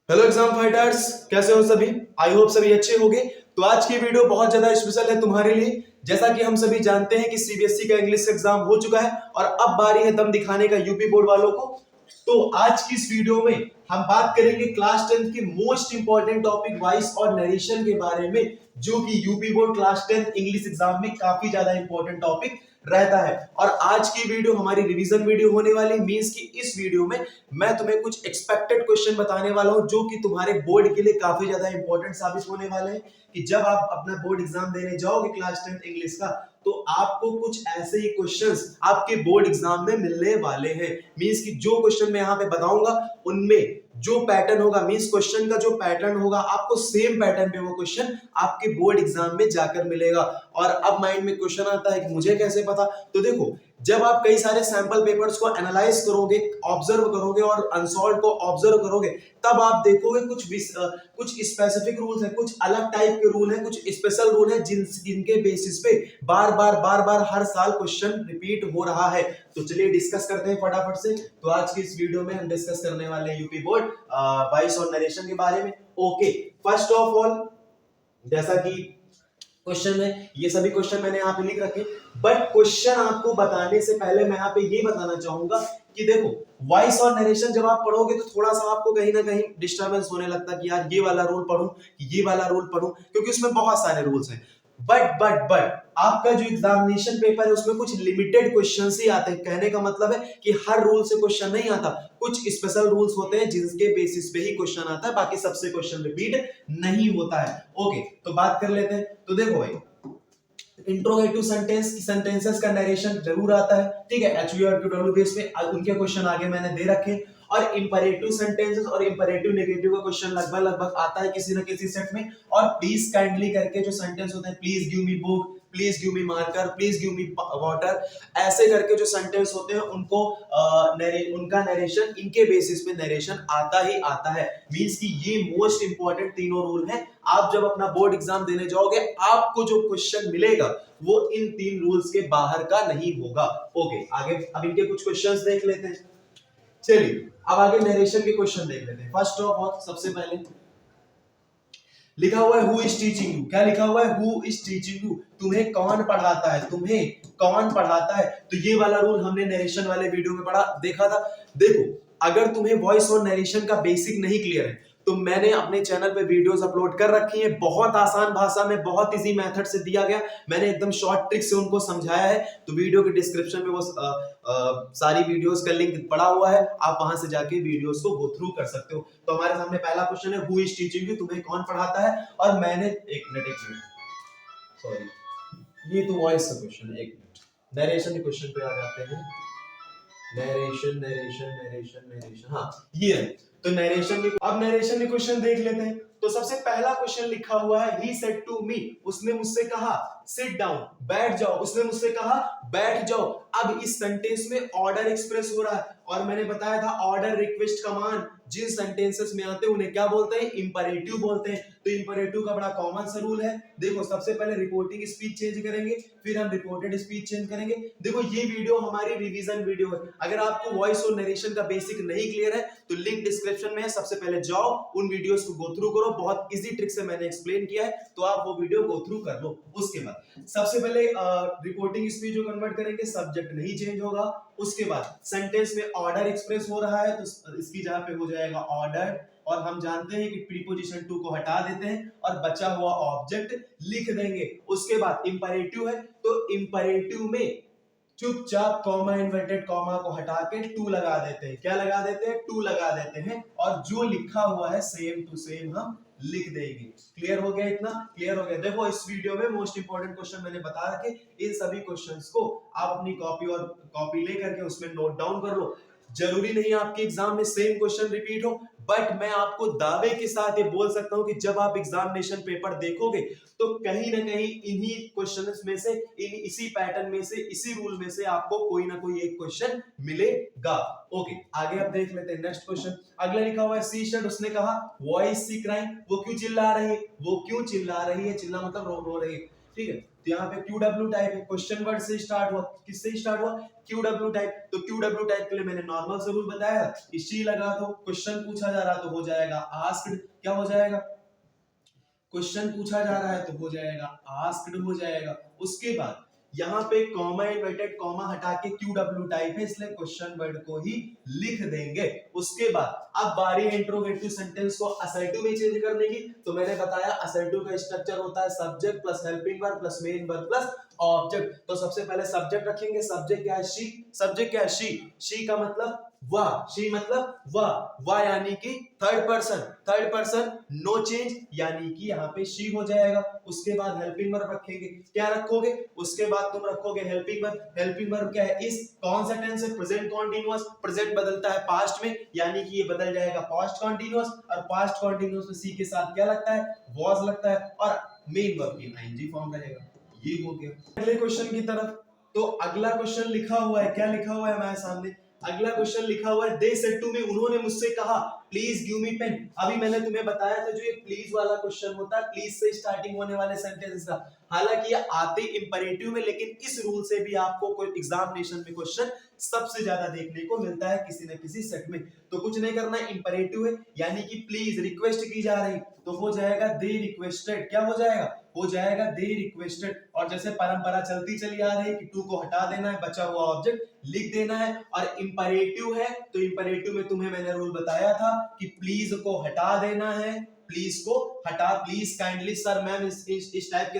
Hello exam fighters, कैसे हो सभी। आई होप सभी अच्छे होंगे। तो आज की वीडियो बहुत ज्यादा स्पेशल है तुम्हारे लिए। जैसा कि हम सभी जानते हैं कि सीबीएसई का इंग्लिश एग्जाम हो चुका है और अब बारी है दम दिखाने का यूपी बोर्ड वालों को। तो आज की इस वीडियो में हम बात करेंगे क्लास 10 के मोस्ट इंपॉर्टेंट टॉपिक वॉइस और नरेशन के बारे में, जो कि UP board class 10 English exam में काफी ज्यादा इंपॉर्टेंट टॉपिक रहता है। और आज की वीडियो हमारी रिवीजन वीडियो होने वाली, मींस कि इस वीडियो में मैं तुम्हें कुछ एक्सपेक्टेड क्वेश्चन बताने वाला हूं जो कि तुम्हारे बोर्ड के लिए काफी ज्यादा इंपॉर्टेंट साबित होने वाले हैं। कि जब आप अपना बोर्ड एग्जाम देने जाओगे क्लास 10 इंग्लिश का, तो आपको कुछ ऐसे ही क्वेश्चंस आपके बोर्ड एग्जाम में मिलने वाले हैं। मींस कि जो क्वेश्चन मैं यहाँ पे बताऊंगा उनमें जो पैटर्न होगा, मींस क्वेश्चन का जो पैटर्न होगा, आपको सेम पैटर्न पे वो क्वेश्चन आपके बोर्ड एग्जाम में जाकर मिलेगा। और अब माइंड में क्वेश्चन आता है कि मुझे कैसे पता। तो देखो, जब आप कई सारे सैंपल पेपर्स को एनालाइज करोगे, ऑब्जर्व करोगे और अनसॉल्व को ऑब्जर्व करोगे, तब आप देखोगे कुछ स्पेसिफिक रूल्स हैं, कुछ अलग टाइप के रूल हैं, कुछ स्पेशल रूल हैं जिनके बेसिस पे बार बार हर साल क्वेश्चन रिपीट हो रहा है। तो चलिए डिस्कस करते हैं फटाफट से। तो आज की इस वीडियो में हम डिस्कस करने वाले हैं यूपी बोर्ड वॉइस और नरेशन के बारे में। ओके, फर्स्ट ऑफ ऑल, जैसा कि क्वेश्चन है, ये सभी क्वेश्चन मैंने यहाँ पे लिख रखे, बट क्वेश्चन आपको बताने से पहले मैं यहाँ पे ये बताना चाहूंगा कि देखो, वॉइस और नरेशन जब आप पढ़ोगे तो थोड़ा सा आपको कहीं ना कहीं डिस्टरबेंस होने लगता है कि यार ये वाला रूल पढ़ूं, ये वाला रूल पढ़ूं, क्योंकि उसमें बहुत सारे रूल्स हैं। बट आपका जो एग्जामिनेशन पेपर है उसमें कुछ लिमिटेड क्वेश्चंस ही आते हैं। कहने का मतलब है कि हर रूल से क्वेश्चन नहीं आता, कुछ स्पेशल रूल्स होते हैं जिसके बेसिस पे ही क्वेश्चन आता है, बाकी सबसे क्वेश्चन रिपीट नहीं होता है। ओके, तो बात कर लेते हैं। तो देखो भाई, इंट्रोगेटिव सेंटेंसेस का नरेशन जरूर आता है, ठीक है। एचवी और क्यूडब्ल्यू बेस पे उनके क्वेश्चन आगे मैंने दे रखे। और इंपरेटिव सेंटेंसेस और इंपरेटिव नेगेटिव का क्वेश्चन लगभग आता है किसी न किसी सेट में। और प्लीज काइंडली करके जो सेंटेंस होते हैं, please give me book, please give me marker, please give me water, ऐसे करके जो सेंटेंस होते हैं उनको उनका नरेशन, इनके बेसिस पे नरेशन आता ही आता है। मींस कि ये मोस्ट इंपॉर्टेंट तीनों रूल हैं। आप जब अपना बोर्ड एग्जाम देने जाओगे, आपको जो क्वेश्चन मिलेगा वो इन तीन रूल्स के बाहर का नहीं होगा। ओके, आगे अब इनके कुछ क्वेश्चंस देख लेते हैं। चलिए अब आगे नरेशन के क्वेश्चन देख लेते हैं। फर्स्ट ऑफ ऑल, सबसे पहले लिखा हुआ है हु इज टीचिंग यू। क्या लिखा हुआ है? हु इज टीचिंग यू, तुम्हें कौन पढ़ाता है, तुम्हें कौन पढ़ाता है। तो ये वाला रूल हमने नरेशन वाले वीडियो में पढ़ा देखा था। देखो, अगर तुम्हें वॉइस और नरेशन का बेसिक नहीं क्लियर है तो मैंने अपने चैनल पे वीडियोस अपलोड कर रखी हैं, बहुत आसान भाषा में, बहुत इजी मेथड से दिया गया। मैंने एकदम शॉर्ट ट्रिक से उनको समझाया है। तो वीडियो के डिस्क्रिप्शन में वो सारी वीडियोस का लिंक पड़ा हुआ है, आप वहां से जाके वीडियोस को गो थ्रू कर सकते हो। तो हमारे सामने पहला क्वेश्चन है, हु इज टीचिंग यू, तुम्हें कौन पढ़ाता है। और मैंने एक मिनट सॉरी, ये तो वॉइस का क्वेश्चन है। एक मिनट, नरेशन के क्वेश्चन पे आ जाते हैं। नरेशन नरेशन नरेशन नरेशन, हाँ ये है। तो नरेशन के, अब नरेशन के क्वेश्चन देख लेते हैं। तो सबसे पहला क्वेश्चन लिखा हुआ है, he said to me, उसने मुझसे कहा sit down, बैठ जाओ, उसने मुझसे कहा बैठ जाओ। अब इस सेंटेंस में ऑर्डर एक्सप्रेस हो रहा है, और मैंने बताया था ऑर्डर, रिक्वेस्ट, कमांड जिन सेंटेंसेस में आते हैं उन्हें क्या बोलते हैं? इंपरेटिव बोलते हैं। तो इंपरेटिव का बड़ा कॉमन सा रूल है। देखो, सबसे पहले रिपोर्टिंग स्पीच चेंज करेंगे, फिर हम रिपोर्टेड स्पीच चेंज करेंगे। देखो, ये वीडियो हमारी रिवीजन वीडियो है। अगर आपको वॉइस और नरेशन का बेसिक नहीं क्लियर है तो लिंक डिस्क्रिप्शन में है, सबसे पहले जाओ उन वीडियोस को गो थ्रू करो। बहुत इजी ट्रिक से मैंने एक्सप्लेन किया है, तो आप वो वीडियो गो थ्रू कर लो। उसके बाद सबसे पहले रिपोर्टिंग स्पीच जो कन्वर्ट करेंगे, सब्जेक्ट नहीं चेंज होगा। उसके बाद सेंटेंस में ऑर्डर एक्सप्रेस हो रहा है तो इसकी जगह पे हो जाएगा ऑर्डर, और हम जानते हैं कि प्रीपोजिशन टू को हटा देते हैं और बचा हुआ ऑब्जेक्ट लिख देंगे। उसके बाद इंपरेटिव है, तो इंपरेटिव में चुपचाप कॉमा, इन्वर्टेड कॉमा को हटा के टू लगा देते हैं। क्या लगा देते हैं? टू लगा देते हैं, और जो लिखा हुआ है सेम टू सेम हम लिख देंगे। क्लियर हो गया? इतना क्लियर हो गया? देखो, इस वीडियो में मोस्ट इंपोर्टेंट क्वेश्चन मैंने बता रखे। इन सभी क्वेश्चंस को आप अपनी कॉपी लेकर के उसमें नोट डाउन कर लो। जरूरी नहीं आपके एग्जाम में सेम क्वेश्चन रिपीट हो, बट मैं आपको दावे के साथ ये बोल सकता हूं कि जब आप एग्जामिनेशन पेपर देखोगे तो कहीं ना कहीं इन्हीं क्वेश्चंस में से, इसी पैटर्न में से, इसी रूल में से आपको कोई ना कोई एक क्वेश्चन मिलेगा। ओके, आगे आप देख लेते हैं नेक्स्ट क्वेश्चन। अगला लिखा हुआ है सी सेड, उसने कहा वॉइस सी क्राइंग, वो क्यों चिल्ला रही है? वो क्यों चिल्ला रही है? चिल्ला मतलब रो रही है। ठीक है। तो यहाँ पे QW टाइप है, क्वेश्चन वर्ड से स्टार्ट हुआ, किससे स्टार्ट हुआ, QW टाइप। तो QW टाइप के लिए मैंने नॉर्मल से रूल बताया कि शी लगा दो, क्वेश्चन पूछा जा रहा तो हो जाएगा आस्क्ड, क्या हो जाएगा, क्वेश्चन पूछा जा रहा है तो हो जाएगा आस्क्ड हो जाएगा। उसके बाद यहाँ पे कॉमा इन्वर्टेड कॉमा हटा के QW टाइप है, इसलिए क्वेश्चन वर्ड को ही लिख देंगे। उसके बाद अब बारी है इंट्रोगेटिव सेंटेंस को असर्टिव में चेंज करने की। तो मैंने बताया असर्टिव का स्ट्रक्चर होता है subject plus helping verb plus main verb plus object. तो सबसे पहले सब्जेक्ट रखेंगे, सब्जेक्ट क्या है, शी। सब्जेक्ट क्या है, शी का मतलब वह, शी मतलब वह यानी कि थर्ड पर्सन नो चेंज यानी कि यहाँ पे शी हो जाएगा। उसके बाद हेल्पिंग वर्ब रखेंगे, क्या रखोगे, उसके बाद तुम रखोगे हेल्पिंग वर्ब। हेल्पिंग वर्ब क्या है, इस कौन सा टेंस है, प्रेजेंट कॉन्टिन्यूअस। प्रेजेंट बदलता है पास्ट में यानी कि ये बदल जाएगा पास्ट कॉन्टिन्यूअस, और पास्ट कॉन्टिन्यूअस में सी के साथ क्या लगता है, वॉज लगता है, और मेन वर्ब की आईएनजी फॉर्म रहेगा। ये हो गया। अगले क्वेश्चन की तरफ। तो अगला क्वेश्चन लिखा हुआ है, क्या लिखा हुआ है हमारे सामने, अगला क्वेश्चन लिखा हुआ है, दे सेड टू मी, उन्होंने मुझसे कहा, प्लीज गिव मी पेन। अभी मैंने तुम्हें बताया था जो ये प्लीज वाला क्वेश्चन होता है, प्लीज से स्टार्टिंग होने वाले सेंटेंसेस का, हालांकि ये आते इंपरेटिव में, लेकिन इस रूल से भी आपको कोई एग्जामिनेशन में क्वेश्चन सबसे ज्यादा देखने को मिलता है किसी न किसी सेट में। तो कुछ नहीं करना, इंपरेटिव है यानी कि प्लीज रिक्वेस्ट की जा रही, तो हो जाएगा दे रिक्वेस्टेड, क्या हो जाएगा, हो जाएगा दे रिक्वेस्टेड। और जैसे परंपरा चलती चली आ रही है कि टू को हटा देना है, बचा हुआ ऑब्जेक्ट लिख देना है, और इंपरेटिव है तो इंपरेटिव में तुम्हें मैंने रूल बताया था कि प्लीज को हटा देना है, प्लीज को हटा, प्लीज काइंडली सर मैम इस टाइप के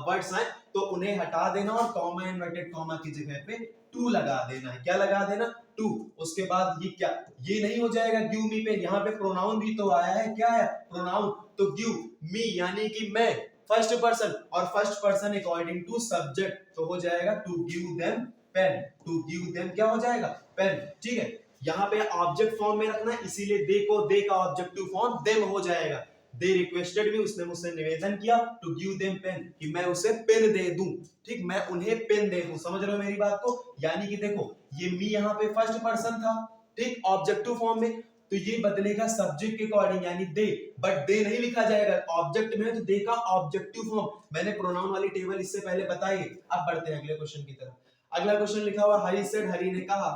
वर्ड्स हैं तो उन्हें हटा देना, और कॉमा इन्वर्टेड कॉमा की जगह पे टू लगा देना है, क्या लगा देना, टू। उसके बाद ये क्या, ये नहीं हो जाएगा गिव मी पे, यहाँ पे प्रोनाउन भी तो आया है, क्या है प्रोनाउन, तो गिव मी यानी कि मैं, फर्स्ट पर्सन, और first person according to subject, तो हो जाएगा to give them pen, to give them क्या हो जाएगा, पेन। ठीक है, यहाँ पे ऑब्जेक्ट फॉर्म में रखना है, इसीलिए दे को दे का ऑब्जेक्टिव फॉर्म देम हो जाएगा। दे रिक्वेस्टेड मी, उसने मुझसे निवेदन किया, टू गिव देम पेन, कि मैं उसे पेन दे दूं, ठीक, मैं उन्हें पेन दे दूं। समझ रहे हो मेरी बात को, यानी कि देखो ये मी यहाँ पे फर्स्ट पर्सन था, ठीक, ऑब्जेक्टिव फॉर्म में, तो ये बदलेगा सब्जेक्ट के अकॉर्डिंग यानी दे, बट दे नहीं लिखा जाएगा ऑब्जेक्ट में, तो दे का ऑब्जेक्टिव फॉर्म। मैंने प्रोनाउन वाली टेबल इससे पहले बताई है। अब बढ़ते हैं अगले क्वेश्चन की तरफ। अगला क्वेश्चन लिखा हुआ हरी सेड, हरी ने कहा,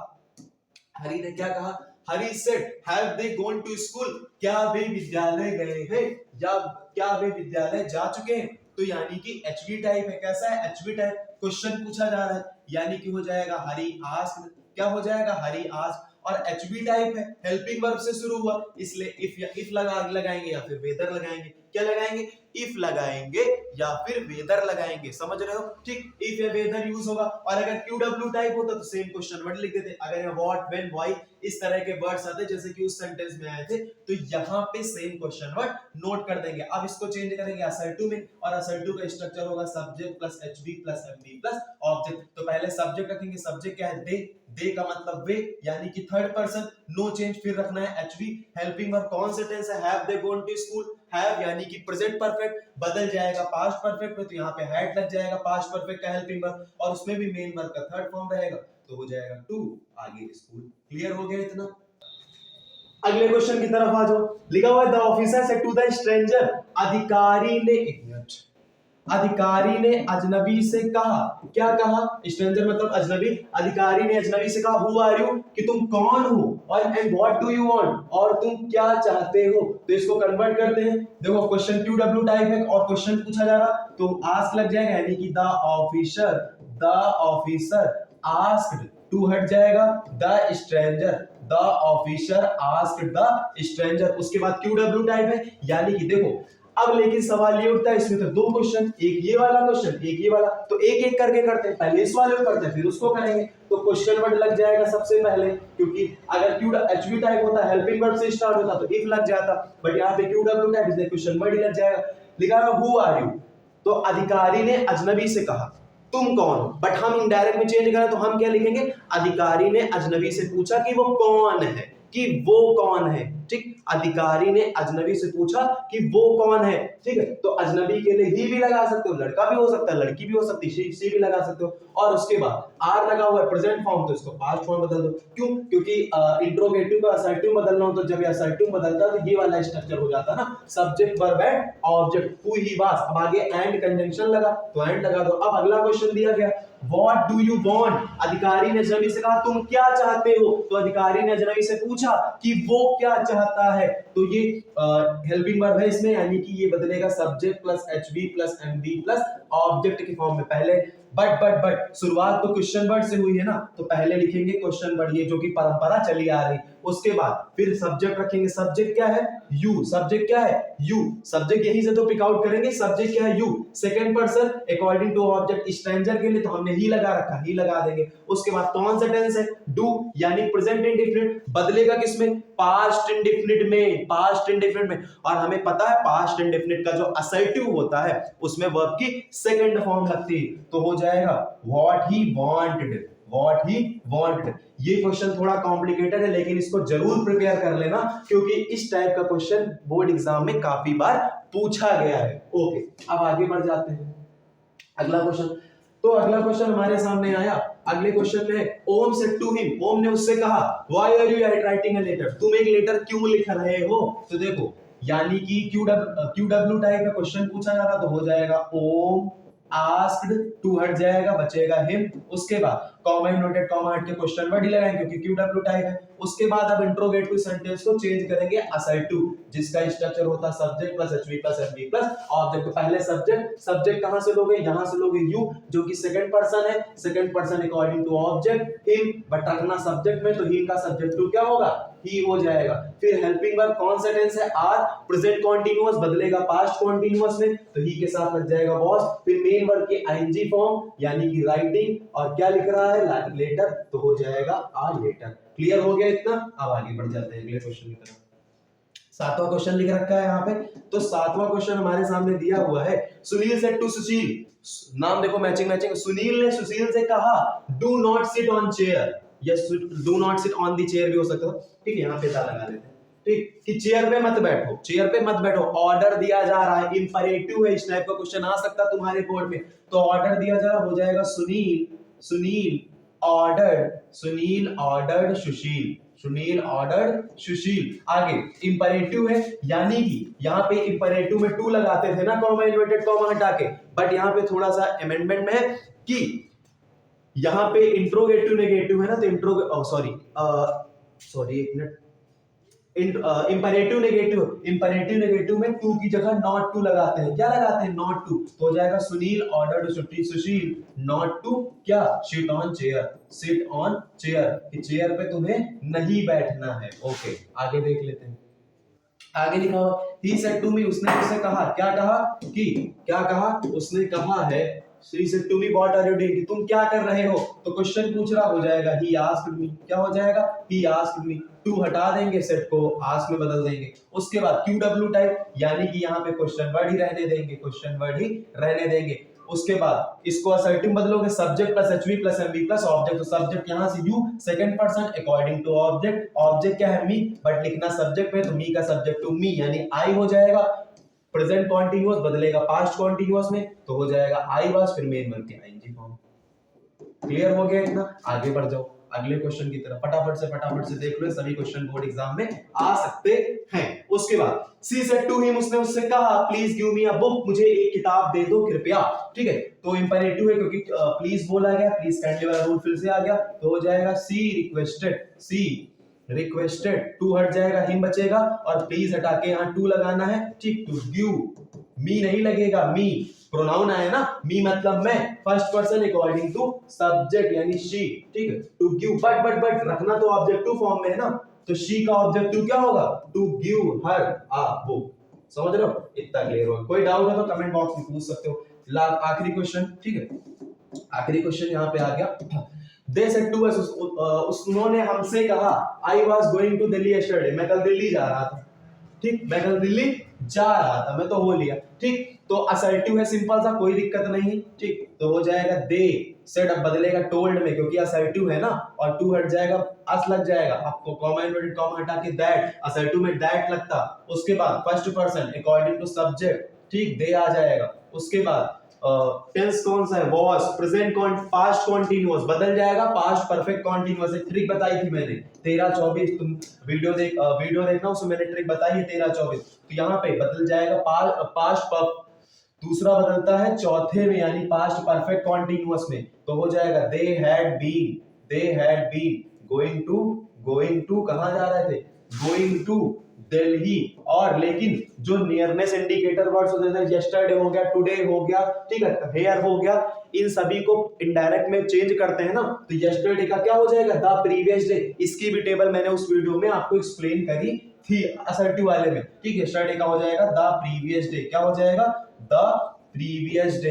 हरी ने क्या कहा, Hari said have they gone to school, क्या वे विद्यालय गए हैं, या क्या वे विद्यालय जा चुके हैं। तो यानी कि एचवी टाइप है, कैसा है एचवी टाइप, क्वेश्चन पूछा जा रहा है यानी कि हो जाएगा हरी आस्क्ड, क्या हो जाएगा हरी आस्क्ड, और एचवी टाइप है, हेल्पिंग वर्ब से शुरू हुआ, इसलिए इफ या इफ लगाएंगे या फिर वेदर लगाएंगे, क्या लगाएंगे, इफ लगाएंगे या फिर वेदर लगाएंगे, समझ रहे हो, ठीक, इफ या वेदर यूज होगा। और अगर QW टाइप होता तो सेम क्वेश्चन वर्ड लिख देते, अगर यहाँ व्हाट व्हेन व्हाई इस तरह के वर्ड्स आते जैसे कि उस सेंटेंस में आए थे, तो यहाँ पे सेम क्वेश्चन वर्ड नोट कर देंगे। अब इसको चेंज करेंगे असर्टिव में, और असर्टिव का स्ट्रक्चर होगा subject plus HV plus MV plus object. तो पहले सब्जेक्ट रखेंगे, सब्जेक्ट क्या है, दे का मतलब वे यानी कि थर्ड पर्सन, नो चेंज, फिर रखना है HV। हेल्पिंग वर्ब कौन से टेंस है, have they gone to school, have यानी कि प्रेजेंट परफेक्ट, बदल जाएगा पास्ट परफेक्ट में, तो यहाँ पे हैड लग जाएगा पास्ट परफेक्ट का हेल्पिंग वर्ब, और उसमें भी मेन वर्ब का थर्ड फॉर्म रहेगा, तो हो जाएगा टू, आगे स्कूल। क्लियर हो गया इतना। अगले क्वेश्चन की तरफ आ जाओ, लिखा हुआ है the officer said to the stranger, अधिकारी ने, एक मिनट, अधिकारी ने अजनबी से कहा, क्या कहा, स्ट्रेंजर मतलब अजनबी, अधिकारी ने अजनबी से कहा हु आर यू, कि तुम कौन हो, और and what do you want, और तुम क्या चाहते हो। तो इसको कन्वर्ट करते हैं, देखो क्वेश्चन QW टाइप है और क्वेश्चन पूछा जा रहा, तो आस्क लग जाएगा यानी कि द ऑफिसर आस्क्ड, टू हट जाएगा, the stranger, the officer asked the stranger. उसके बाद QW टाइप है यानी कि देखो अब लेकिन सवाल ये उठता है, इसमें तो दो क्वेश्चन, एक ये वाला क्वेश्चन एक ये वाला, तो एक एक करके करते हैं, पहले इस वाले को करते हैं फिर उसको करेंगे। तो क्वेश्चन वर्ड लग जाएगा सबसे पहले, क्योंकि अगर QW टाइप होता हेल्पिंग वर्ब से स्टार्ट होता तो इफ लग जाता, बट यहाँ पे QW टाइप इसलिए क्वेश्चन वर्ड ही लग जाएगा। लिखा है हु आर यू, तो अधिकारी ने अजनबी से कहा तुम कौन हो, बट हम इनडायरेक्ट में चेंज करें तो हम क्या लिखेंगे, अधिकारी ने अजनबी से पूछा कि वो कौन है, कि वो कौन है, ठीक, अधिकारी ने अजनबी से पूछा कि वो कौन है, ठीक है, तो अजनबी के लिए ही भी लगा सकते हो, लड़का भी हो सकता है, लड़की भी हो सकती है, सी भी लगा सकते हो, और उसके बाद आर लगा हुआ है प्रेजेंट फॉर्म, तो इसको पास्ट फॉर्म बदल दो। क्यों? क्योंकि इंट्रोगेटिव का असर्टिव बदलना हो तो जब ये असर्टिव बदलता है तो ये वाला स्ट्रक्चर हो जाता है ना, subject verb and object, who he was, अब आगे एंड कंजंक्शन लगा तो एंड लगा दो। अब अगला क्वेश्चन दिया गया, व्हाट डू यू वांट, अधिकारी ने अजनबी से कहा तुम क्या चाहते हो, तो अधिकारी ने अजनबी से पूछा कि वो क्या चाहता है, तो ये हेल्पिंग वर्ब है इसमें, यानी कि ये बदलेगा subject plus HB plus MB plus object के फॉर्म में। पहले बट शुरुआत तो क्वेश्चन वर्ड से हुई है ना, तो पहले लिखेंगे क्वेश्चन वर्ड, ये जो कि परंपरा चली आ रही, उसके बाद फिर सब्जेक्ट रखेंगे, सब्जेक्ट क्या है यू, सब्जेक्ट क्या है यू, सब्जेक्ट यहीं से तो पिक आउट करेंगे, सब्जेक्ट क्या है you, second person according to object, stranger के लिए तो हमने ही लगा रखा, ही लगा देंगे। उसके बाद कौन सा टेंस है, डू, यानी प्रेजेंट इंडेफिनिट, बदलेगा किसमें, पास्ट इंडेफिनिट में, पास्ट इंडेफिनिट में, और हमें पता है पास्ट इंडेफिनिट का जो असर्टिव होता है उसमें वर्ब की सेकंड फॉर्म लगती है, तो हो जाएगा what he wanted, what he wanted. ये क्वेश्चन थोड़ा कॉम्प्लिकेटेड है लेकिन इसको जरूर प्रिपेयर कर लेना, क्योंकि इस टाइप का क्वेश्चन बोर्ड एग्जाम में काफी बार पूछा गया है। ओके, अब आगे बढ़ जाते हैं, अगला क्वेश्चन। तो अगला क्वेश्चन हमारे सामने आया, अगले क्वेश्चन में Om said to him, Om ने उससे कहा why are you writing a letter, तुम एक लेटर क्यों लिख रहे हो, तो देखो यानी कि क्यूडब्ल्यू टाइप का क्वेश्चन पूछा जा रहा, तो हो जाएगा ओम आस्क्ड, टू हट जाएगा, बचेगा हिम, उसके बाद कॉमा नोटेड कॉमा हट के क्वेश्चन वर्ड ही लगाएंगे क्योंकि क्यूडब्ल्यू टाइप है। उसके बाद अब इंट्रोगेटिव सेंटेंस को चेंज करेंगे असर्टिव, जिसका स्ट्रक्चर होता है subject plus HV plus MV plus object. पहले सब्जेक्ट, सब्जेक्ट कहां से लोगे, यहां से लोगे यू, जो कि सेकंड पर्सन है, second person according to object him, but रखना सब्जेक्ट में, तो ही का सब्जेक्ट टू क्या होगा, ही हो जाएगा। फिर हेल्पिंग वर्ब कौन सा टेंस है, आर, प्रेजेंट कंटीन्यूअस, बदलेगा पास्ट कंटीन्यूअस में, तो ही के साथ लग जाएगा वॉज। फिर मेन वर्ब की आईएनजी फॉर्म यानी कि राइटिंग, और क्या लिख रहा है लेटर, तो हो जाएगा आ लेटर। क्लियर हो गया इतना? अब आगे बढ़ जाते हैं अगले क्वेश्चन की तरफ। सातवां क्वेश्चन लिख रखा है यहाँ पे, तो सातवां क्वेश्चन हमारे सामने दिया हुआ है, सुनील सेड टू सुशील, नाम देखो मैचिंग मैचिंग, सुनील ने सुशील से कहा do not sit on chair, yes do not sit on the chair भी हो सकता है, ठीक है, यहाँ पे लगा देते हैं, ठीक, कि चेयर पे मत बैठो, चेयर पे मत बैठो, ऑर्डर दिया जा रहा है, इंपरेटिव है, इस टाइप का क्वेश्चन आ सकता है तुम्हारे बोर्ड में, तो ऑर्डर दिया जा रहा, हो जाएगा सुनील ऑर्डर्ड सुशील, सुनील ऑर्डर्ड सुशील। आगे इंपरेटिव है, यानी कि यहाँ पे इंपरेटिव में टू लगाते थे ना, कॉमा इन्वर्टेड कॉमा हटा के, बट यहाँ पे थोड़ा सा अमेंडमेंट में है कि यहाँ पे इंट्रोगेटिव नेगेटिव है ना, तो सॉरी एक मिनट, इंपरेटिव नेगेटिव में टू की जगह नॉट टू लगाते हैं, क्या लगाते हैं, नॉट टू, तो हो जाएगा Sunil ordered Sushil not to क्या, सिट ऑन चेयर, कि चेयर पे तुम्हें नहीं बैठना है। ओके, आगे देख लेते हैं, आगे लिखा हुआ ही सेड टू मी, उसने मुझसे कहा, क्या कहा, उसने कहा है he said to me what are you doing, तुम क्या कर रहे हो, तो क्वेश्चन पूछ रहा, हो जाएगा he asked me, क्या हो जाएगा, he asked me, टू हटा देंगे, सेट को ask में बदल देंगे। उसके बाद QW टाइप, यानी कि यहाँ पे क्वेश्चन वर्ड ही रहने देंगे, उसके बाद इसको असर्टिव बदलोगे, subject plus HV plus MV plus object, तो सब्जेक्ट यहाँ से you, second person according to object, object क्या है मी, बट लिखना सब्जेक्ट में, तो मी का सब्जेक्ट टू मी यानी आई हो जाएगा, प्रेजेंट कॉन्टिन्यूअस बदलेगा पास्ट कॉन्टिन्यूअस में, तो हो जाएगा आई वाज, फिर मेन वर्ब की आईएनजी फॉर्म। क्लियर हो गया इतना? आगे बढ़ जाओ अगले क्वेश्चन की तरफ, फटाफट से देख लो, सभी क्वेश्चन बोर्ड एग्जाम में आ सकते हैं। उसके बाद सी सेड टू हिम, उसने उससे कहा please give me a book, मुझे एक किताब दे दो कृपया, ठीक है, तो इंपेरेटिव है क्योंकि प्लीज बोला गया, प्लीज काइंडली वाला रूल फिर से आ गया, तो हो जाएगा सी रिक्वेस्टेड, टू हट जाएगा, हिम बचेगा, और प्लीज हटा के यहाँ टू लगाना है, ठीक, टू गिव, मी नहीं लगेगा, मी प्रोनाउन आया ना, मी मतलब मैं, first person according to subject यानी शी, ठीक है, टू गिव, बट रखना तो ऑब्जेक्टिव फॉर्म में है ना, तो शी का ऑब्जेक्टिव क्या होगा, to give her a book. समझ रहे हो? इतना क्लियर हो? कोई डाउट है तो कमेंट बॉक्स में पूछ सकते हो। आखिरी क्वेश्चन, ठीक है, आखिरी क्वेश्चन यहाँ पे आ गया, They said to us, उन्होंने हमसे कहा I was going to Delhi yesterday, मैं कल दिल्ली जा रहा था, ठीक, मैं कल दिल्ली जा रहा था, मैं तो हो लिया। ठीक, तो असर्टिव है, सिंपल सा, कोई दिक्कत नहीं। ठीक, तो हो जाएगा दे सेड, अब बदलेगा टोल्ड में क्योंकि असर्टिव है ना, और टू हट जाएगा, अस लग जाएगा, आपको कॉमा इन्वर्टेड कॉमा हटा के दैट, असर्टिव में दैट लगता। उसके बाद first person according to subject, ठीक, दे आ जाएगा। उसके बाद टेंस कौन सा है, वॉज, प्रेजेंट पास्ट कॉन्टिन्यूअस बदल जाएगा, पास्ट परफेक्ट कॉन्टिन्यूअस। एक ट्रिक बताई थी मैंने 13-24, तुम वीडियो देखना, उसमें मैंने ट्रिक बताई है 13-24। तो यहाँ पे बदल जाएगा पास्ट, दूसरा बदलता है चौथे में यानी पास्ट परफेक्ट कॉन्टिन्यूअस में, तो हो जाएगा they had been going to कहां जा रहे थे, गोइंग टू दिल्ली। और लेकिन जो नियरनेस इंडिकेटर वर्ड्स होते हैं, यस्टरडे हो गया, टुडे हो गया, ठीक है, हेयर हो गया, इन सभी को इनडायरेक्ट में चेंज करते हैं ना, तो यस्टरडे का क्या हो जाएगा, द प्रीवियस डे। इसकी भी टेबल मैंने उस वीडियो में आपको एक्सप्लेन करी थी असर्टिव वाले में। ठीक, यस्टरडे का हो जाएगा द प्रीवियस डे, क्या हो जाएगा, द प्रीवियस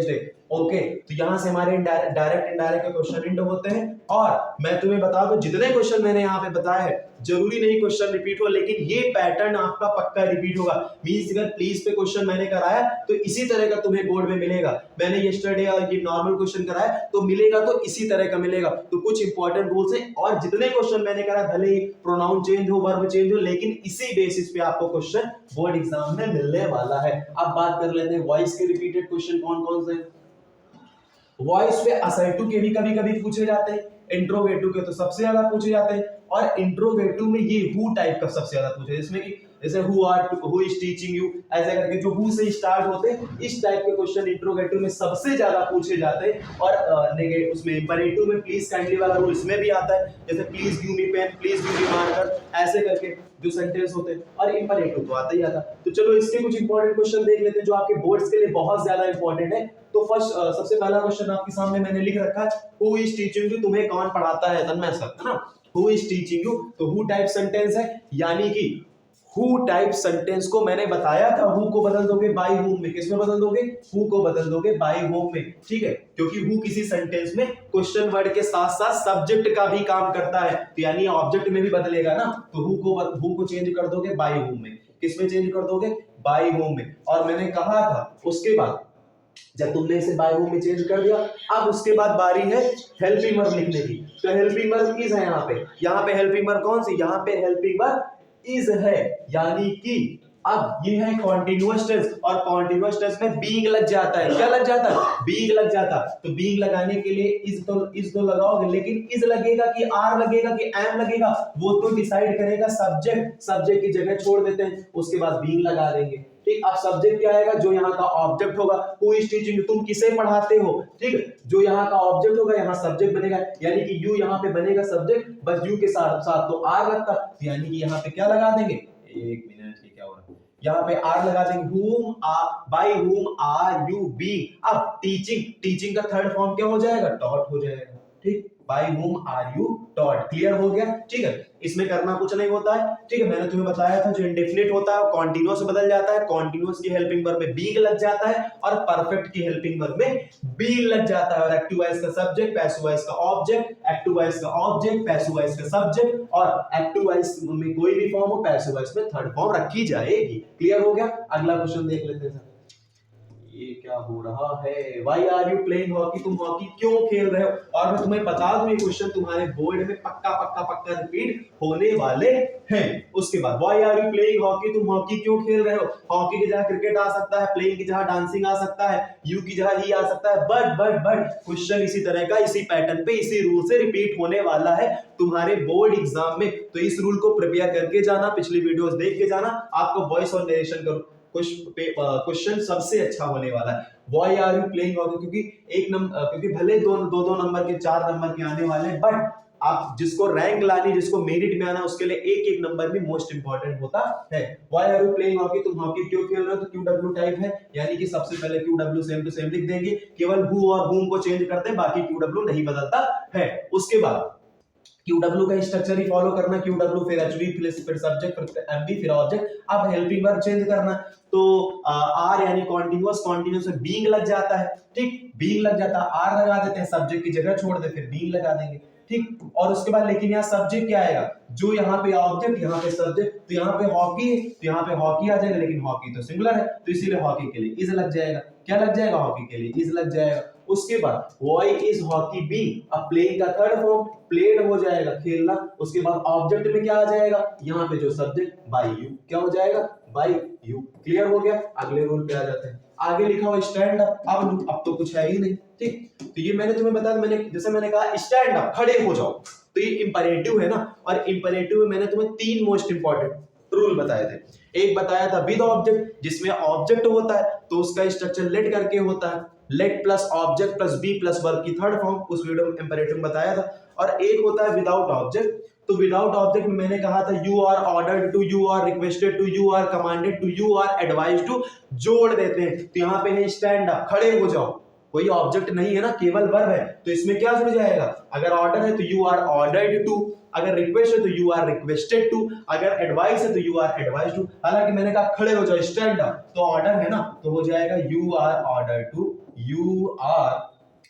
डे। ओके, तो यहां से हमारे डायरेक्ट इनडायरेक्ट के क्वेश्चन इंड होते हैं। और मैं तुम्हें बता दूं, जितने क्वेश्चन मैंने यहाँ पे बताया है, जरूरी नहीं क्वेश्चन रिपीट हो, लेकिन ये पैटर्न आपका पक्का रिपीट होगा। मींस अगर प्लीज पे क्वेश्चन मैंने कराया तो इसी तरह का तुम्हें बोर्ड में मिलेगा। मैंने यस्टरडे और ये नॉर्मल क्वेश्चन कराया तो मिलेगा, तो इसी तरह का मिलेगा। तो कुछ इंपॉर्टेंट रूल्स हैं, और जितने क्वेश्चन मैंने कराया, भले ही प्रोनाउन चेंज हो, वर्ब चेंज हो, लेकिन इसी बेसिस पे आपको क्वेश्चन बोर्ड एग्जाम में मिलने वाला है। अब बात कर लेते हैं वॉइस के रिपीटेड क्वेश्चन कौन कौन से। वॉइस पे असर्टिव के भी कभी कभी पूछे जाते हैं, इंट्रोगेटिव के तो सबसे ज्यादा पूछे जाते हैं, और इंट्रोगेटिव में ये हु टाइप का सबसे ज्यादा पूछे, जिसमें कि जैसे हु इज टीचिंग यू, ऐसे करके जो हु से स्टार्ट होते हैं, इस टाइप के क्वेश्चन इंट्रोगेटिव में सबसे ज्यादा पूछे जाते हैं। और उसमें इंपरेटिव में प्लीज काइंडली वाला रूल इसमें भी आता है, जैसे please give me pen, please give me marker, ऐसे करके जो सेंटेंस होते हैं, और इंपरेटिव तो आता ही आता। तो चलो इसके कुछ इंपॉर्टेंट क्वेश्चन देख लेते हैं जो आपके बोर्ड्स के लिए बहुत ज्यादा इंपॉर्टेंट है। तो फर्स्ट सबसे पहला क्वेश्चन आपके सामने मैंने लिख रखा है, हु इज टीचिंग यू, तुम्हें कौन पढ़ाता है, तन्मय सर, है ना। हु इज टीचिंग यू, तो हु टाइप सेंटेंस है, यानी कि हु टाइप सेंटेंस को मैंने बताया था, हु को बदल दोगे बाय हुम में, किसमें बदल दोगे, हु को बदल दोगे बाय हुम में। ठीक है, क्योंकि हु किसी सेंटेंस में क्वेश्चन वर्ड के साथ साथ सब्जेक्ट का भी काम करता है, तो यानी ऑब्जेक्ट में भी बदलेगा ना, तो हु को चेंज कर दोगे बाय हुम में, किसमें चेंज कर दोगे, बाय हुम में। और मैंने कहा था उसके बाद जब तुमने इसे बाय होम में चेंज कर दिया, अब उसके बाद बारी है हेल्पिंग वर्ब लिखने की। तो हेल्पिंग वर्ब इज है, यहाँ पे हेल्पिंग वर्ब कौन सी, यहाँ पे हेल्पिंग वर्ब इज है, यानी कि अब ये है कॉन्टिन्यूअस टेंस, और कॉन्टिन्यूअस टेंस में बीइंग लग जाता है, क्या लग जाता है, बीइंग लग जाता। तो बीइंग लगाने के लिए इज तो लगाओगे, लेकिन इज लगेगा कि आर लगेगा कि एम लगेगा, वो तो डिसाइड करेगा सब्जेक्ट की जगह छोड़ देते हैं, उसके बाद बीइंग लगा देंगे। ठीक, अब सब्जेक्ट क्या आएगा, जो यहाँ का ऑब्जेक्ट होगा, हु इज टीचिंग, तुम किसे पढ़ाते हो, ठीक, जो यहाँ का ऑब्जेक्ट होगा यहाँ सब्जेक्ट बनेगा, यानी कि यू यहाँ पे बनेगा सब्जेक्ट, बस यू के साथ साथ तो आर लगता, यानी कि यहाँ पे क्या लगा देंगे, एक मिनट, क्या हो रहा है, यहाँ पे आर लगा देंगे, by whom are you being. अब टीचिंग का थर्ड फॉर्म क्या हो जाएगा, टॉट हो जाएगा। ठीक, by whom are you taught, clear हो गया। ठीक है, इसमें करना कुछ नहीं होता है। ठीक है, मैंने तुम्हें बताया था जो इंडेफिनिट होता है कॉन्टिन्यूअस बदल जाता है, कॉन्टिन्यूअस की हेल्पिंग वर्ब में बीइंग लग जाता है, और परफेक्ट की हेल्पिंग वर्ब में बीइंग लग जाता है, और एक्टिव वॉइस का सब्जेक्ट, पैसिव वॉइस का ऑब्जेक्ट, एक्टिव वॉइस का ऑब्जेक्ट, पैसिव वॉइस का सब्जेक्ट, और एक्टिव वॉइस में कोई भी फॉर्म हो, पैसिव वॉइस में थर्ड फॉर्म रखी जाएगी। क्लियर हो गया। अगला क्वेश्चन देख लेते हैं। ये क्या हो रहा है, Why are you playing hockey, तुम हॉकी क्यों खेल रहे हो। और मैं तुम्हें बता दूं, ये क्वेश्चन तुम्हारे बोर्ड में पक्का रिपीट होने वाले हैं। उसके बाद Why are you playing hockey, तुम हॉकी क्यों खेल रहे हो। हॉकी की जगह क्रिकेट आ सकता है, प्लेइंग की जगह डांसिंग आ सकता है, यू की जगह ही आ सकता है, बट क्वेश्चन इसी तरह का, इसी पैटर्न पे, इसी रूल से रिपीट होने वाला है तुम्हारे बोर्ड एग्जाम में। तो इस रूल को प्रिपेयर करके जाना, पिछली वीडियोस देख के जाना, आपको वॉइस और नरेशन करो क्वेश्चन सबसे अच्छा होने वाला है। Why are you playing hockey, क्योंकि भले दो नंबर के 4 नंबर के आने वाले, बट आप जिसको रैंक लानी, जिसको मेरिट में आना, उसके लिए एक नंबर भी मोस्ट इंपॉर्टेंट होता है। Why are you playing hockey, तुम हॉकी क्यों खेल रहे हो, तो QW टाइप है, यानी कि सबसे पहले QW सेम टू सेम लिख देंगे, केवल who और whom को चेंज करते हैं, बाकी QW नहीं बदलता है। उसके बाद QW का स्ट्रक्चर ही फॉलो करना, QW फिर HV फिर सब्जेक्ट फिर MV फिर ऑब्जेक्ट। अब हेल्पिंग वर्ब चेंज करना, तो आर यानी कॉन्टिन्यूअस में बीइंग लग जाता है। ठीक, बीइंग लग जाता है, आर लगा देते हैं, सब्जेक्ट की जगह छोड़ दे, फिर बीइंग लगा देंगे। ठीक। और उसके बाद लेकिन यहाँ सब्जेक्ट क्या आएगा, जो यहाँ पे ऑब्जेक्ट यहाँ पे सब्जेक्ट, तो यहाँ पे हॉकी है तो यहाँ पे हॉकी आ जाएगा, लेकिन हॉकी तो सिंगुलर है तो इसीलिए हॉकी के लिए इज लग जाएगा। क्या लग जाएगा, हॉकी के लिए इज लग जाएगा। उसके बाद why is hockey being a playing का थर्ड फॉर्म, प्लेड हो जाएगा खेलना। उसके बाद ऑब्जेक्ट में क्या आ जाएगा, यहाँ पे जो सब्जेक्ट बाय यू, क्या हो जाएगा, बाय यू। क्लियर हो गया। अगले रूल पे आ जाते हैं। आगे लिखा हुआ स्टैंड अप, अब तो कुछ है ही नहीं, ठीक। तो ये मैंने तुम्हें बताया, जैसे मैंने कहा स्टैंड अप, खड़े हो जाओ, तो ये इंपरेटिव है ना, और इंपरेटिव में मैंने तुम्हें 3 मोस्ट इंपॉर्टेंट रूल बताए थे। एक बताया था विद ऑब्जेक्ट, जिसमें ऑब्जेक्ट होता है तो उसका स्ट्रक्चर लेट करके होता है, let plus object plus be plus verb की थर्ड फॉर्म, उस वीडियो में इंपरेटिव बताया था। और एक होता है विदाउट ऑब्जेक्ट, तो विदाउट ऑब्जेक्ट में मैंने कहा था you are ordered to, you are requested to, you are commanded to, you are advised to, जोड़ देते हैं। तो यहाँ पे है स्टैंड अप, खड़े हो जाओ, कोई ऑब्जेक्ट नहीं है ना, केवल वर्ब है, तो इसमें क्या जुड़ जाएगा, अगर ऑर्डर है तो यू आर ऑर्डर्ड टू, अगर रिक्वेस्ट है तो यू आर रिक्वेस्टेड टू, अगर एडवाइस है तो यू आर एडवाइज्ड टू। हालांकि मैंने कहा खड़े हो जाओ स्टैंड अप, तो ऑर्डर है ना, तो हो जाएगा you are ordered to, you are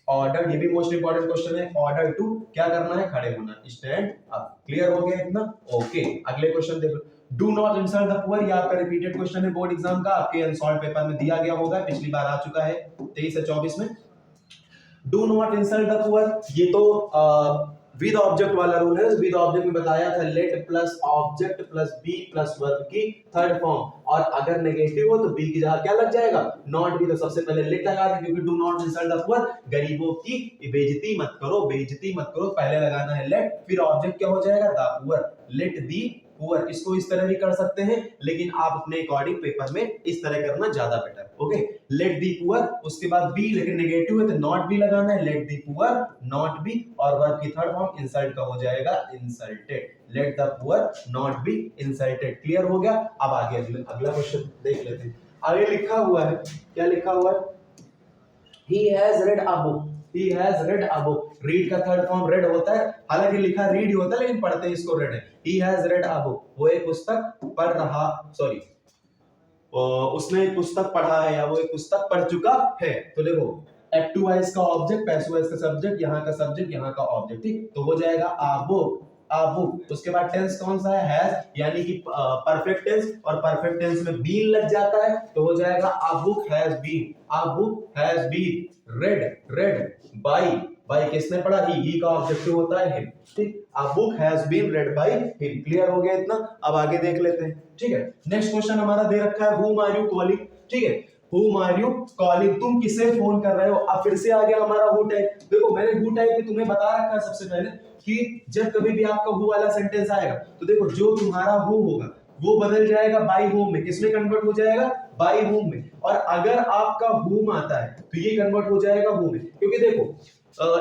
order. ये भी मोस्ट इंपॉर्टेंट क्वेश्चन है, ऑर्डर टू क्या करना है, खड़े होना, स्टैंड अप। क्लियर हो गया इतना, ओके। अगले क्वेश्चन देखो, do not insult the poor, ये आपका रिपीटेड क्वेश्चन है बोर्ड एग्जाम का, आपके अनसॉल्व पेपर में दिया गया होगा, पिछली बार आ चुका है 23 से 24 में। Do not insult the poor, ये तो विद ऑब्जेक्ट वाला रूल है। विद ऑब्जेक्ट में बताया था let plus object plus be plus verb की थर्ड फॉर्म, और अगर नेगेटिव हो तो बी की जगह क्या लग जाएगा, नॉट बी। तो सबसे पहले लेट लगा दें, क्योंकि do not insult the poor, गरीबों की बेइज्जती मत करो, बेइज्जती मत करो, पहले लगाना है लेट, फिर ऑब्जेक्ट क्या हो जाएगा, the poor, late the poor. इसको इस तरह भी कर सकते हैं, लेकिन आप अपने अकॉर्डिंग पेपर में इस तरह करना ज्यादा better. Okay, late the poor, उसके बाद बी, लेकिन नेगेटिव है तो नॉट बी लगाना है, let the poor not be, और वर्ब की थर्ड फॉर्म इंसल्ट का हो जाएगा insulted, let the poor not be insulted. Clear हो गया। अब आगे अगला क्वेश्चन देख लेते हैं। आगे लिखा हुआ है, क्या लिखा हुआ है, he has read a book, he has read a book, read का थर्ड फॉर्म रेड होता है, हालांकि लिखा रीड ही होता है, लेकिन पढ़ते हैं इसको रेड है। he has read a book, वो एक पुस्तक पढ़ रहा, सॉरी उसने एक पुस्तक पढ़ा है, या वो एक पुस्तक पढ़ चुका है। तो देखो एक्टिव वॉइस का ऑब्जेक्ट, पैसिव वॉइस का सब्जेक्ट, यहाँ का सब्जेक्ट, यहाँ का ऑब्जेक्ट, ठीक। तो हो जाएगा आ बुक, आ बुक। उसके बाद टेंस कौन सा है, हैज, यानी कि परफेक्ट टेंस, और परफेक्ट टेंस में बीन लग जाता है, तो हो जाएगा a book has been, a book has been read, read by, by किसने पढ़ा, ही का ऑब्जेक्टिव होता है हिम, ठीक। A book has been read by him. Clear हो गया इतना। अब आगे देख लेते हैं, ठीक है। नेक्स्ट क्वेश्चन हमारा दे रखा है, whom are you calling, ठीक है, whom are you calling, तुम किसे फोन कर रहे हो। अब फिर से आ गया हमारा who टाइप। देखो मैंने who टाइप में तुम्हें बता रखा है सबसे पहले कि जब कभी भी आपका who वाला सेंटेंस आएगा, तो देखो जो तुम्हारा who होगा वो बदल जाएगा by whom में, किसमें कन्वर्ट हो जाएगा, by whom में। और अगर आपका whom आता है तो ये कन्वर्ट हो जाएगा who में, क्योंकि देखो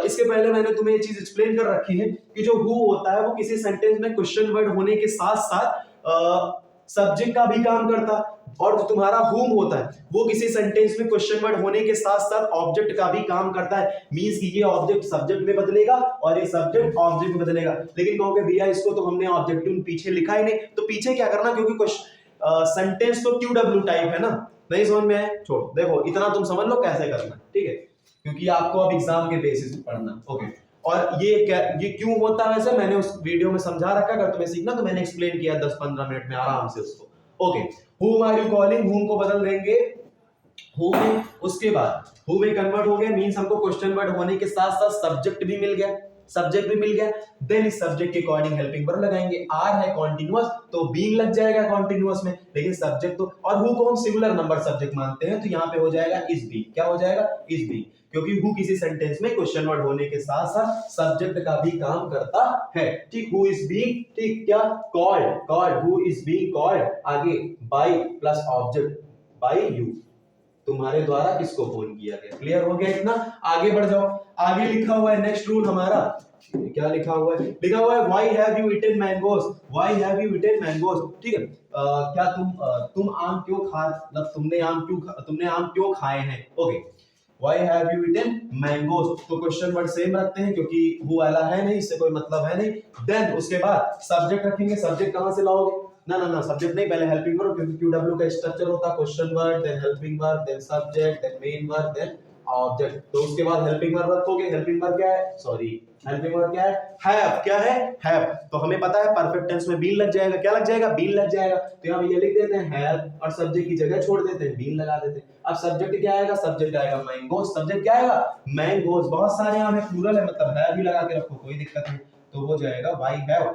इसके पहले मैंने तुम्हें ये चीज एक्सप्लेन कर रखी है कि जो who होता है वो किसी सेंटेंस में क्वेश्चन वर्ड होने के साथ साथ सब्जेक्ट का भी काम करता है, और जो तुम्हारा whom होता है वो किसी सेंटेंस में क्वेश्चन वर्ड होने के साथ साथ ऑब्जेक्ट का भी काम करता है। मींस कि ये ऑब्जेक्ट सब्जेक्ट में बदलेगा और ये सब्जेक्ट ऑब्जेक्ट में बदलेगा। लेकिन कहोगे भैया इसको तो हमने ऑब्जेक्टिव पीछे लिखा ही नहीं, तो पीछे क्या करना, क्योंकि सेंटेंस तो QW टाइप है ना, नहीं समझ में आए छोड़ो, देखो इतना तुम समझ लो कैसे करना, ठीक है, क्योंकि आपको अब एग्जाम के बेसिस पे पढ़ना। ओके, और ये क्यों होता है वैसे मैंने उस वीडियो में समझा रखा, अगर तुम्हें सीखना तो मैंने एक्सप्लेन किया 10-15 मिनट में आराम से उसको। Okay, whom are you calling, whom को बदल देंगे who में, उसके बाद who में कन्वर्ट हो गया, मींस हमको क्वेश्चन वर्ड होने के साथ साथ सब्जेक्ट भी मिल गया, सब्जेक्ट भी मिल गया। देन इस सब्जेक्ट के अकॉर्डिंग हेल्पिंग वर्ब लगाएंगे। आर है कॉन्टिन्यूअस तो बीइंग लग जाएगा कॉन्टिन्यूअस में, लेकिन सब्जेक्ट तो, और हु को हम सिंगुलर नंबर सब्जेक्ट मानते हैं, तो यहाँ पे हो जाएगा इज बी। क्या हो जाएगा, इज बी, क्योंकि हु किसी सेंटेंस में क्वेश्चन वर्ड होने के साथ साथ सब्जेक्ट का भी काम करता है, ठीक। हु इज बीइंग, ठीक, क्या called, called, who is being called, आगे by plus object by you, तुम्हारे द्वारा किसको फोन किया गया। क्लियर हो गया इतना। आगे बढ़ जाओ, आगे लिखा हुआ है नेक्स्ट रूल हमारा, क्या लिखा हुआ है, लिखा हुआ है why have you eaten mangoes, why have you eaten mangoes, ठीक है। क्या तुम आम क्यों खा, मतलब तुमने आम क्यों खाए हैं। Okay, why have you eaten mangoes, तो क्वेश्चन वर्ड सेम रखते हैं क्योंकि वो वाला है नहीं, इससे कोई मतलब है नहीं। देन उसके बाद सब्जेक्ट रखेंगे, सब्जेक्ट कहां से लाओगे, ना सब्जेक्ट नहीं, पहले हेल्पिंग वर्ब, क्योंकि QW का स्ट्रक्चर होता है question word, then helping verb, then subject, then main verb, then object. तो उसके बाद हेल्पिंग वर्ब रखोगे, हेल्पिंग वर्ब क्या है, सॉरी हेल्पिंग वर्ब क्या है, हैव। क्या है, हैव। तो हमें पता है परफेक्ट टेंस में बीन लग जाएगा, क्या लग जाएगा, बीन लग जाएगा। तो यहाँ ये लिख देते हैं हैव और सब्जेक्ट की जगह छोड़ देते हैं, बीन लगा देते हैं। अब सब्जेक्ट क्या आएगा, सब्जेक्ट आएगा मैंगोस। सब्जेक्ट क्या आएगा, मैंगोस। बहुत सारे यहाँ है, प्लूरल है, मतलब है भी लगा के रखो, कोई दिक्कत नहीं। तो हो जाएगा वाई हैव,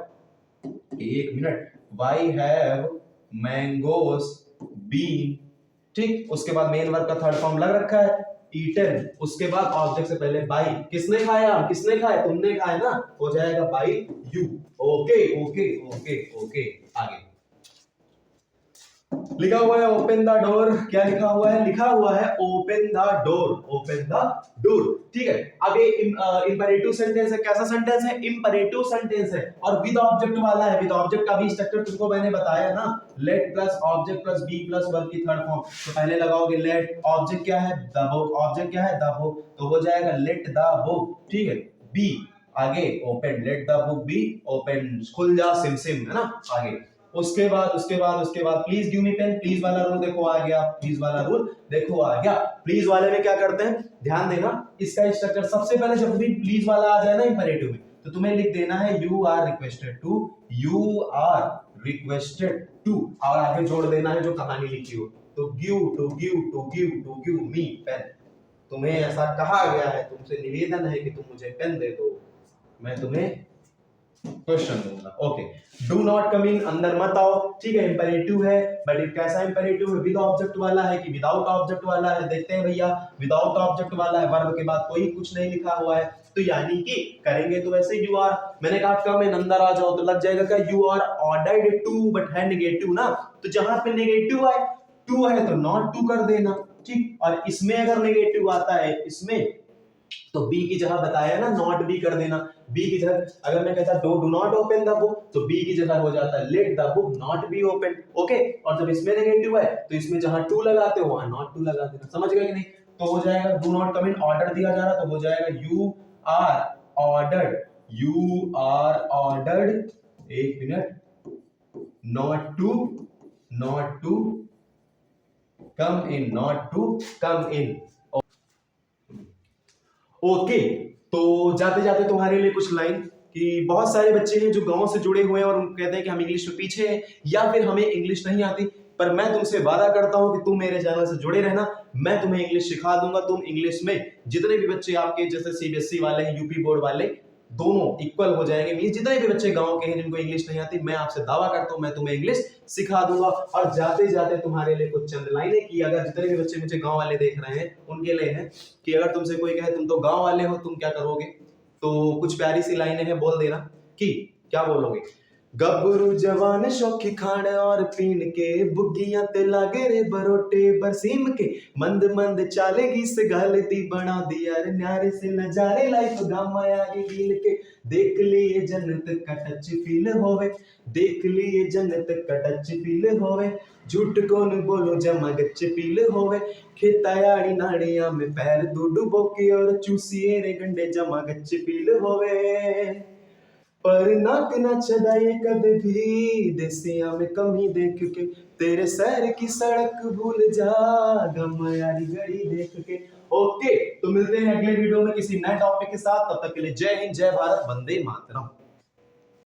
एक minute, why have mangoes been. ठीक, उसके बाद मेन वर्ब का थर्ड फॉर्म लग रखा है ईटन। उसके बाद ऑब्जेक्ट से पहले बाई, किसने खाया, किसने खाया, तुमने खाया ना, हो जाएगा by you. Okay okay okay okay. आगे लिखा हुआ है ओपन द डोर। क्या लिखा हुआ है, लिखा हुआ है open the door, open the door. ठीक है, अब ये इंपरेटिव सेंटेंस है। कैसा सेंटेंस है, इंपरेटिव सेंटेंस है और विद ऑब्जेक्ट वाला है। विद ऑब्जेक्ट का भी स्ट्रक्चर तुमको मैंने बताया ना, let plus object plus be plus verb की थर्ड फॉर्म। तो पहले लगाओगे लेट, ऑब्जेक्ट क्या है द बुक, ऑब्जेक्ट क्या है द बुक, तो हो जाएगा लेट द बुक। ठीक है, बी आगे open, let the book be open, खुल जा सिम सिम, है ना। आगे उसके बाद please give me pen. Please वाला रूल देखो आ गया, प्लीज वाला रूल देखो आ गया। प्लीज वाले में क्या करते हैं, ध्यान देना, इसका स्ट्रक्चर सबसे पहले जब भी प्लीज वाला आ जाए ना इंपरेटिव में, तो तुम्हें लिख देना है you are requested to, you are requested to, और आगे जोड़ देना है जो कहानी लिखी हो, तो give to give to give to give me pen. तुम्हें ऐसा कहा गया है, तुमसे निवेदन है कि तुम मुझे पेन दे दो, मैं तुम्हें क्वेश्चन दूंगा। ओके, डू नॉट कम इन, अंदर मत आओ। ठीक है, इंपेरेटिव है, बट ये कैसा इंपेरेटिव है, विद ऑब्जेक्ट वाला है कि विदाउट ऑब्जेक्ट वाला है। देखते हैं भैया, विदाउट ऑब्जेक्ट वाला है, वर्ब के बाद कोई कुछ नहीं लिखा हुआ है, तो यानी कि करेंगे तो वैसे यू आर। मैंने कहा कम इन, अंदर आ जाओ, तो लग जाएगा क्या, you are ordered to, but है नेगेटिव ना, तो जहां पे नेगेटिव है, टू है तो नॉट टू कर देना। ठीक, और इसमें अगर नेगेटिव आता है इसमें, तो बी की जगह बताया ना नॉट बी कर देना। बी की जगह अगर मैं कहता do not open the book, तो बी की जगह हो जाता है late the book not be open. Okay, और जब इसमें नेगेटिव है तो इसमें जहां टू लगाते हो वहां नॉट टू लगा देना। समझ गए कि नहीं। तो हो जाएगा do not come in, order दिया जा रहा, तो हो जाएगा you are ordered, you are ordered, एक minute, not to come in, not to come in. Okay, तो जाते जाते तुम्हारे लिए कुछ लाइन, कि बहुत सारे बच्चे हैं जो गांव से जुड़े हुए हैं और कहते हैं कि हम इंग्लिश में पीछे हैं या फिर हमें इंग्लिश नहीं आती, पर मैं तुमसे वादा करता हूं कि तुम मेरे चैनल से जुड़े रहना, मैं तुम्हें इंग्लिश सिखा दूंगा। तुम इंग्लिश में जितने भी बच्चे आपके जैसे सीबीएसई वाले हैं, यूपी बोर्ड वाले, दोनों इक्वल हो जाएंगे। मींस जितने भी बच्चे गांव के हैं जिनको इंग्लिश नहीं आती, मैं आपसे दावा करता हूं मैं तुम्हें इंग्लिश सिखा दूंगा। और जाते जाते तुम्हारे लिए कुछ चंद लाइनें, कि अगर जितने भी बच्चे मुझे गांव वाले देख रहे हैं उनके लिए है, कि अगर तुमसे कोई कहे तुम तो गांव वाले हो, तुम क्या करोगे, तो कुछ प्यारी सी लाइनें हैं, बोल देना। कि क्या बोलोगे, गबरू जवान शौकी खान और पीन के, बुग्गियां ते लागे रे बरोटे बरसीम के, मंद मंद चालेगी से गालती बना दिया रे, न्यारे से नजारे लाइफ गामा यारी लील के, देख लिए जन्नत का टच फील होवे, देख लिए जन्नत का टच फील होवे, झूठ कौन बोलो जमा गच्च फील होवे, खेतायाड़ी नाड़िया में पैर डुबो की और चूसिए रे गंडे जमा गच्च फील होवे, पर नाक न चढ़ाए कभी भी देसिया में कमी देख के, तेरे सैर की सड़क भूल जा गम यारी घड़ी देख के। ओके, तो मिलते हैं अगले वीडियो में किसी नए टॉपिक के साथ, तब तक के लिए जय हिंद, जय भारत, वंदे मातरम।